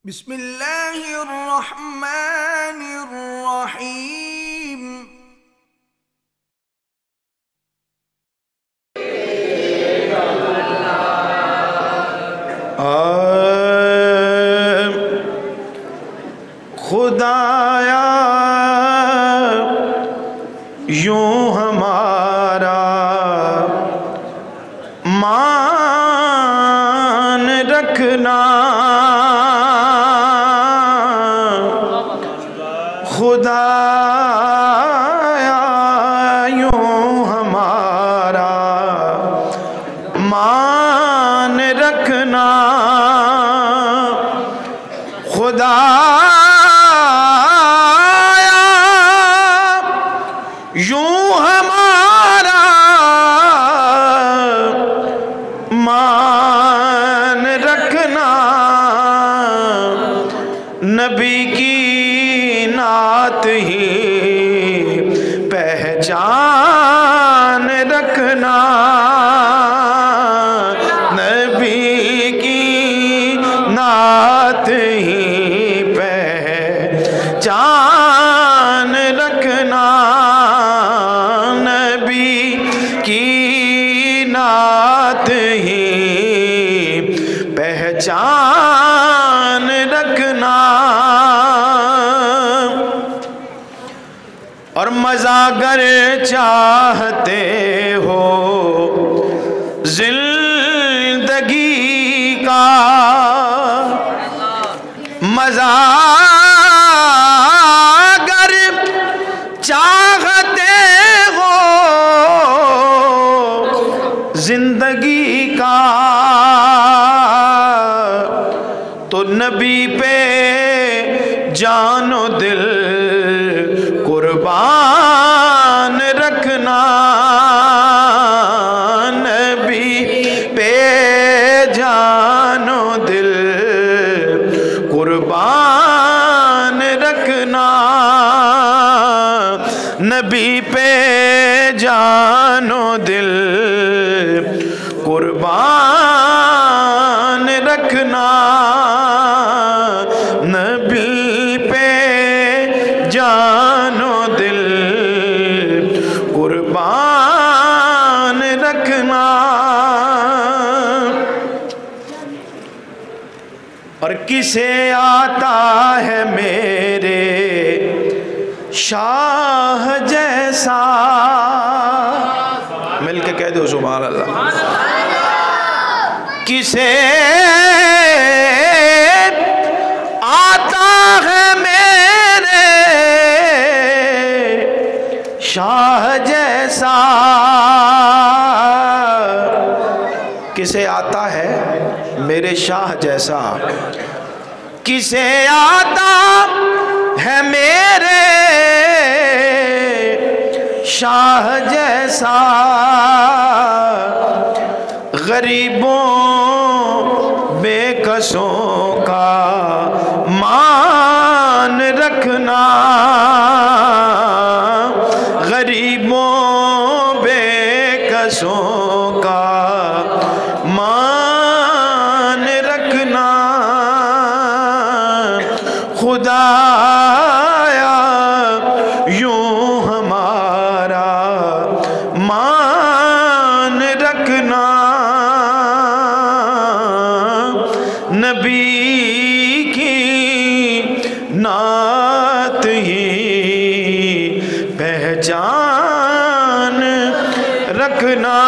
बिस्मिल्लाहिर्रहमानिर्रहीम। खुदाया यूं हमारा मान रखना, खुदाया यूं हमारा मान रखना, खुदाया यूं हमारा मान रखना, नबी की नात ही पहचान रखना, नबी की नात ही पहचान रखना, नबी की नात ही पहचान रखना। और मज़ा अगर चाहते हो जिंदगी का, मज़ा अगर चाहते हो जिंदगी का, तो नबी पे जानो दिल कुर्बान रखना, नबी पे जानो दिल कुर्बान रखना, नबी पे जानो दिल कुर्बान रखना, नबी पे जानो दिल कुर्बान रखना। और किसे आता है मेरे शाह जैसा, मिलके कह दो सुभान अल्लाह। किसे आता है मेरे शाह जैसा, किसे आता है मेरे शाह जैसा, किसे आता है मेरे शाह जैसा, गरीबों बेकसों का मान रखना, गरीबों बेकसों का मान रखना, खुदाया यूं हमारा मान रखना, नबी की नात ही पहचान रखना।